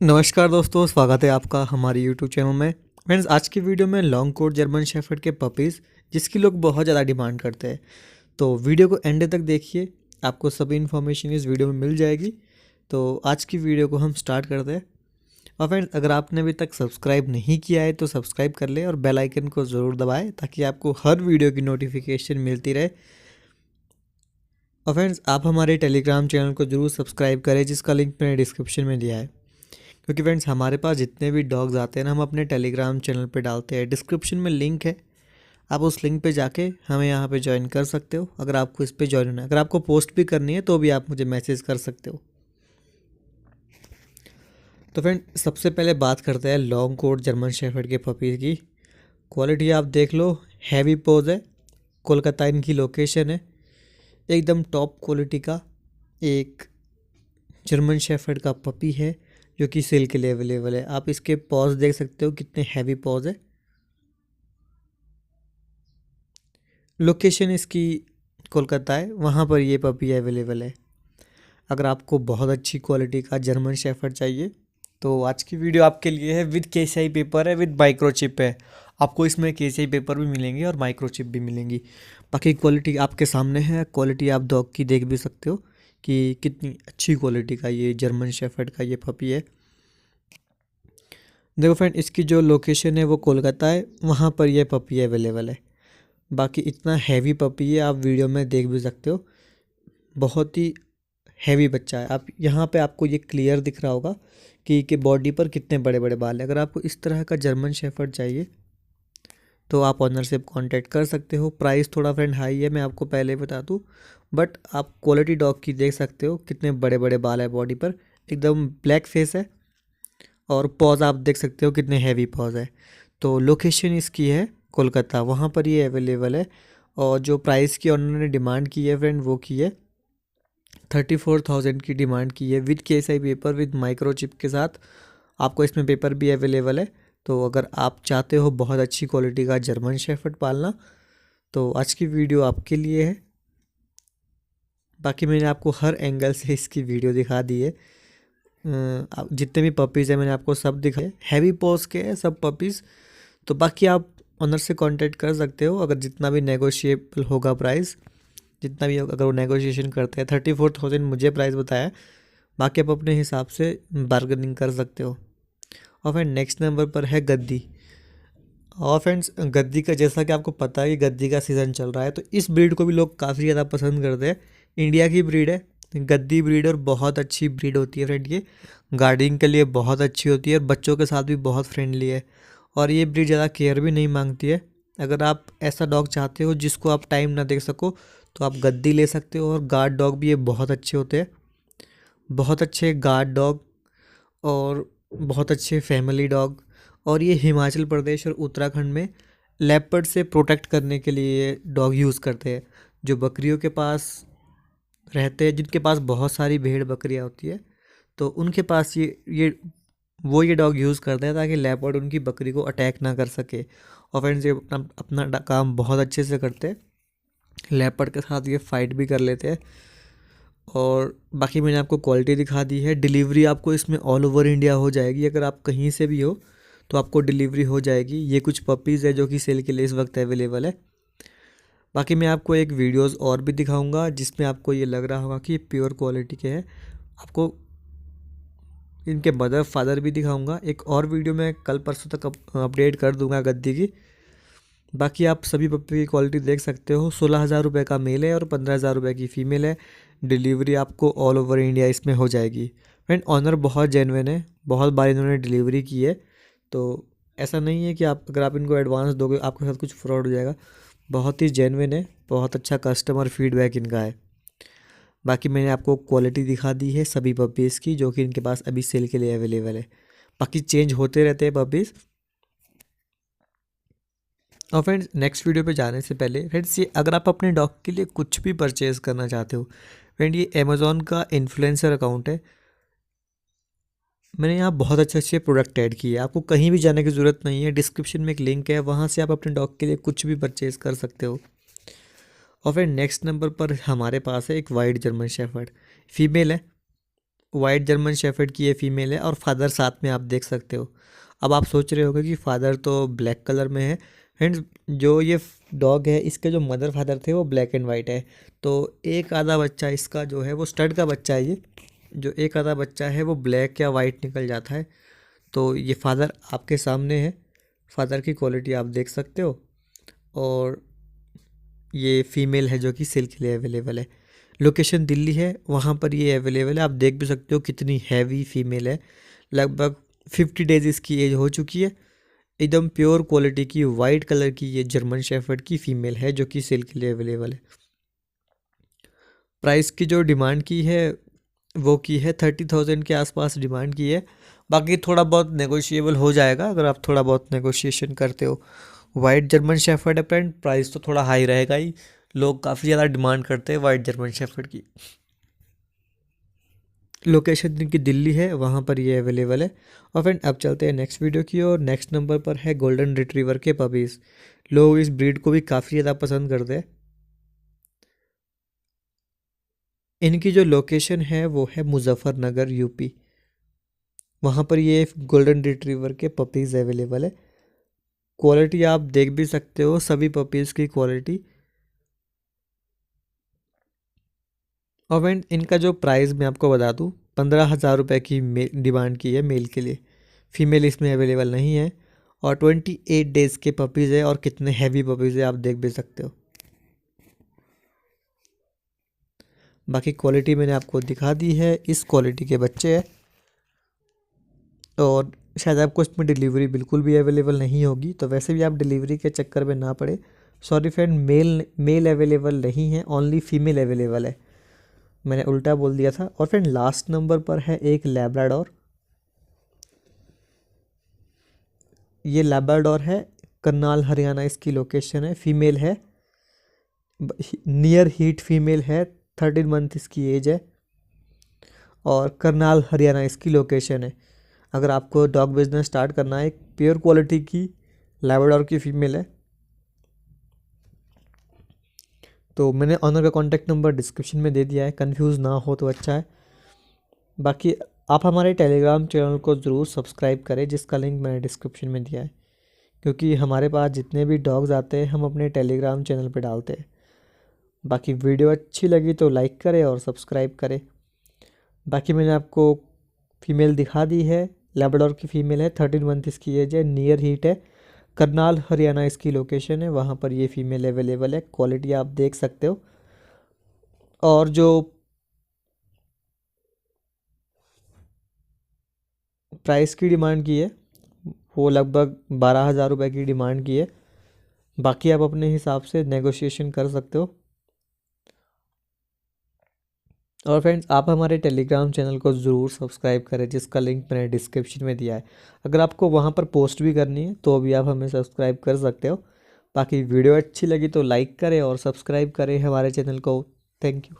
नमस्कार दोस्तों, स्वागत है आपका हमारे यूट्यूब चैनल में। फ्रेंड्स, आज की वीडियो में लॉन्ग कोट जर्मन शेफर्ड के पपीज़ जिसकी लोग बहुत ज़्यादा डिमांड करते हैं, तो वीडियो को एंड तक देखिए, आपको सभी इन्फॉर्मेशन इस वीडियो में मिल जाएगी। तो आज की वीडियो को हम स्टार्ट करते हैं। और फ्रेंड्स, अगर आपने अभी तक सब्सक्राइब नहीं किया है तो सब्सक्राइब कर ले और बेल आइकन को ज़रूर दबाएँ ताकि आपको हर वीडियो की नोटिफिकेशन मिलती रहे। और फ्रेंड्स, आप हमारे टेलीग्राम चैनल को ज़रूर सब्सक्राइब करें जिसका लिंक मैंने डिस्क्रिप्शन में दिया है। क्योंकि फ्रेंड्स, हमारे पास जितने भी डॉग्स आते हैं ना, हम अपने टेलीग्राम चैनल पे डालते हैं। डिस्क्रिप्शन में लिंक है, आप उस लिंक पे जाके हमें यहाँ पे ज्वाइन कर सकते हो। अगर आपको इस पे ज्वाइन होना है, अगर आपको पोस्ट भी करनी है तो भी आप मुझे मैसेज कर सकते हो। तो फ्रेंड, सबसे पहले बात करते हैं लॉन्ग कोट जर्मन शेफर्ड के पपीज़ की। क्वालिटी आप देख लो, हैवी पोज है, कोलकाता इनकी लोकेशन है। एकदम टॉप क्वालिटी का एक जर्मन शेफर्ड का पपी है जो कि सेल के लिए अवेलेबल है। आप इसके पॉज देख सकते हो, कितने हैवी पॉज है। लोकेशन इसकी कोलकाता है, वहाँ पर ये पपी अवेलेबल है। अगर आपको बहुत अच्छी क्वालिटी का जर्मन शेफर्ड चाहिए तो आज की वीडियो आपके लिए है। विद केसीआई पेपर है, विद माइक्रोचिप है। आपको इसमें केसीआई पेपर भी मिलेंगे और माइक्रोचिप भी मिलेंगी। बाकी क्वालिटी आपके सामने है, क्वालिटी आप डॉग की देख भी सकते हो कि कितनी अच्छी क्वालिटी का ये जर्मन शेफर्ड का ये पपी है। देखो फ्रेंड, इसकी जो लोकेशन है वो कोलकाता है, वहाँ पर यह पपी अवेलेबल है। बाकी इतना हैवी पपी है, आप वीडियो में देख भी सकते हो, बहुत ही हैवी बच्चा है। आप यहाँ पे आपको ये क्लियर दिख रहा होगा कि बॉडी पर कितने बड़े बड़े बाल हैं। अगर आपको इस तरह का जर्मन शेफर्ड चाहिए तो आप ऑनर से कांटेक्ट कर सकते हो। प्राइस थोड़ा फ्रेंड हाई है, मैं आपको पहले ही बता दूँ, बट आप क्वालिटी डॉग की देख सकते हो, कितने बड़े बड़े बाल है बॉडी पर, एकदम ब्लैक फेस है। और पॉज आप देख सकते हो कितने हैवी पॉज है। तो लोकेशन इसकी है कोलकाता, वहाँ पर ये अवेलेबल है। और जो प्राइस की उन्होंने डिमांड की है फ्रेंड, वो की है 34,000 की डिमांड की है, with KSI paper, with microchip के साथ। आपको इसमें पेपर भी अवेलेबल है। तो अगर आप चाहते हो बहुत अच्छी क्वालिटी का जर्मन शेफर्ड पालना तो आज की वीडियो आपके लिए है। बाकी मैंने आपको हर एंगल से इसकी वीडियो दिखा दी है। जितने भी पपीज़ हैं मैंने आपको सब दिखाए, हैवी पॉज के हैं सब पपीज़। तो बाकी आप ऑनर से कांटेक्ट कर सकते हो, अगर जितना भी नेगोशिएबल होगा प्राइस, जितना भी अगर वो नेगोशिएशन करते हैं। 34,000 मुझे प्राइस बताया है, बाकी आप अपने हिसाब से बार्गेनिंग कर सकते हो। और फिर नेक्स्ट नंबर पर है गद्दी। और फ्रेंड्स, गद्दी का जैसा कि आपको पता है कि गद्दी का सीज़न चल रहा है, तो इस ब्रीड को भी लोग काफ़ी ज़्यादा पसंद करते हैं। इंडिया की ब्रीड है गद्दी ब्रीड, और बहुत अच्छी ब्रीड होती है फ्रेंड। ये गार्डिंग के लिए बहुत अच्छी होती है और बच्चों के साथ भी बहुत फ्रेंडली है। और ये ब्रीड ज़्यादा केयर भी नहीं मांगती है। अगर आप ऐसा डॉग चाहते हो जिसको आप टाइम ना दे सको तो आप गद्दी ले सकते हो। और गार्ड डॉग भी ये बहुत अच्छे होते हैं, बहुत अच्छे गार्ड डॉग और बहुत अच्छे फैमिली डॉग। और ये हिमाचल प्रदेश और उत्तराखंड में लेपर्ड से प्रोटेक्ट करने के लिए डॉग यूज़ करते हैं। जो बकरियों के पास रहते हैं, जिनके पास बहुत सारी भेड़ बकरियां होती है, तो उनके पास ये डॉग यूज़ करते हैं ताकि लेपर्ड उनकी बकरी को अटैक ना कर सके। और फ्रेंड्स, ये अपना अपना काम बहुत अच्छे से करते हैं। लेपर्ड के साथ ये फाइट भी कर लेते हैं। और बाकी मैंने आपको क्वालिटी दिखा दी है। डिलीवरी आपको इसमें ऑल ओवर इंडिया हो जाएगी। अगर आप कहीं से भी हो तो आपको डिलीवरी हो जाएगी। ये कुछ पपीज़ है जो कि सेल के लिए इस वक्त अवेलेबल है। बाकी मैं आपको एक वीडियोस और भी दिखाऊंगा जिसमें आपको ये लग रहा होगा कि ये प्योर क्वालिटी के हैं। आपको इनके मदर फादर भी दिखाऊंगा। एक और वीडियो में कल परसों तक अपडेट कर दूंगा गद्दी की। बाकी आप सभी पप्पी की क्वालिटी देख सकते हो। 16,000 रुपये का मेल है और 15,000 रुपये की फ़ीमेल है। डिलीवरी आपको ऑल ओवर इंडिया इसमें हो जाएगी। फ्रेंड, ऑनर बहुत जेन्युइन है, बहुत बार इन्होंने डिलीवरी की है। तो ऐसा नहीं है कि आप अगर आप इनको एडवांस दोगे आपके साथ कुछ फ्रॉड हो जाएगा। बहुत ही जेन्युइन है, बहुत अच्छा कस्टमर फीडबैक इनका है। बाकी मैंने आपको क्वालिटी दिखा दी है सभी पपीज़ की जो कि इनके पास अभी सेल के लिए अवेलेबल है। बाकी चेंज होते रहते हैं पपीज़। और फ्रेंड्स, नेक्स्ट वीडियो पे जाने से पहले फ्रेंड्स, ये अगर आप अपने डॉग के लिए कुछ भी परचेज़ करना चाहते हो फ्रेंड, ये अमेज़ॉन का इन्फ्लुएंसर अकाउंट है। मैंने यहाँ बहुत अच्छे अच्छे प्रोडक्ट ऐड किए हैं। आपको कहीं भी जाने की ज़रूरत नहीं है, डिस्क्रिप्शन में एक लिंक है, वहाँ से आप अपने डॉग के लिए कुछ भी परचेज़ कर सकते हो। और फिर नेक्स्ट नंबर पर हमारे पास है एक वाइट जर्मन शेफर्ड, फीमेल है, वाइट जर्मन शेफर्ड की ये फीमेल है और फादर साथ में आप देख सकते हो। अब आप सोच रहे होगे कि फादर तो ब्लैक कलर में है। फ्रेंड्स, जो ये डॉग है इसके जो मदर फादर थे वो ब्लैक एंड वाइट है। तो एक आधा बच्चा इसका जो है वो स्टड का बच्चा है। ये जो एक आधा बच्चा है वो ब्लैक या वाइट निकल जाता है। तो ये फादर आपके सामने है, फादर की क्वालिटी आप देख सकते हो। और ये फीमेल है जो कि सेल के लिए अवेलेबल है। लोकेशन दिल्ली है, वहाँ पर ये अवेलेबल है। आप देख भी सकते हो कितनी हैवी फीमेल है। लगभग 50 डेज इसकी एज हो चुकी है। एकदम प्योर क्वालिटी की वाइट कलर की ये जर्मन शेफर्ड की फ़ीमेल है जो कि सेल के लिए अवेलेबल है। प्राइस की जो डिमांड की है वो की है 30,000 के आसपास डिमांड की है। बाकी थोड़ा बहुत नेगोशिएबल हो जाएगा अगर आप थोड़ा बहुत नेगोशिएशन करते हो। वाइट जर्मन शेफर्ड है फ्रेंड, प्राइस तो थोड़ा हाई रहेगा ही। लोग काफ़ी ज़्यादा डिमांड करते हैं वाइट जर्मन शेफर्ड की। लोकेशन इनकी दिल्ली है, वहाँ पर ये अवेलेबल है। और फ्रेंड अब चलते हैं नेक्स्ट वीडियो की ओर। नेक्स्ट नंबर पर है गोल्डन रिट्रीवर के पपीज़। लोग इस ब्रीड को भी काफ़ी ज़्यादा पसंद करते हैं। इनकी जो लोकेशन है वो है मुजफ्फरनगर यूपी। वहाँ पर ये गोल्डन रिट्रीवर के पपीज़ अवेलेबल है। क्वालिटी आप देख भी सकते हो सभी पपीज़ की क्वालिटी। और फ्रेंड इनका जो प्राइस मैं आपको बता दूँ, 15,000 रुपये की डिमांड की है मेल के लिए। फीमेल इसमें अवेलेबल नहीं है। और 28 डेज़ के पपीज़ है और कितने हैवी पपीज़ है आप देख भी सकते हो। बाकी क्वालिटी मैंने आपको दिखा दी है, इस क्वालिटी के बच्चे हैं। और शायद आपको इसमें डिलीवरी बिल्कुल भी अवेलेबल नहीं होगी, तो वैसे भी आप डिलीवरी के चक्कर में ना पड़े। सॉरी फ्रेंड, मेल अवेलेबल नहीं है, ओनली फीमेल अवेलेबल है। मैंने उल्टा बोल दिया था। और फ्रेंड लास्ट नंबर पर है एक लैब्राडोर। ये लैब्राडोर है, करनाल हरियाणा इसकी लोकेशन है। फीमेल है, नियर हीट फीमेल है, 13 मंथ इसकी एज है। और करनाल हरियाणा इसकी लोकेशन है। अगर आपको डॉग बिजनेस स्टार्ट करना है, एक प्योर क्वालिटी की लैब्राडोर की फीमेल है। तो मैंने ऑनर का कॉन्टैक्ट नंबर डिस्क्रिप्शन में दे दिया है, कंफ्यूज ना हो तो अच्छा है। बाकी आप हमारे टेलीग्राम चैनल को ज़रूर सब्सक्राइब करें, जिसका लिंक मैंने डिस्क्रिप्शन में दिया है। क्योंकि हमारे पास जितने भी डॉग्स आते हैं हम अपने टेलीग्राम चैनल पे डालते हैं। बाकी वीडियो अच्छी लगी तो लाइक करें और सब्सक्राइब करें। बाकी मैंने आपको फीमेल दिखा दी है, लैब्राडोर की फ़ीमेल है, 13 मंथ इसकी एज है, नियर हीट है, करनाल हरियाणा इसकी लोकेशन है। वहाँ पर ये फ़ीमेल अवेलेबल है। क्वालिटी आप देख सकते हो। और जो प्राइस की डिमांड की है वो लगभग 12,000 रुपये की डिमांड की है। बाकी आप अपने हिसाब से नेगोशिएशन कर सकते हो। और फ्रेंड्स आप हमारे टेलीग्राम चैनल को ज़रूर सब्सक्राइब करें, जिसका लिंक मैंने डिस्क्रिप्शन में दिया है। अगर आपको वहाँ पर पोस्ट भी करनी है तो भी आप हमें सब्सक्राइब कर सकते हो। बाकी वीडियो अच्छी लगी तो लाइक करें और सब्सक्राइब करें हमारे चैनल को। Thank you.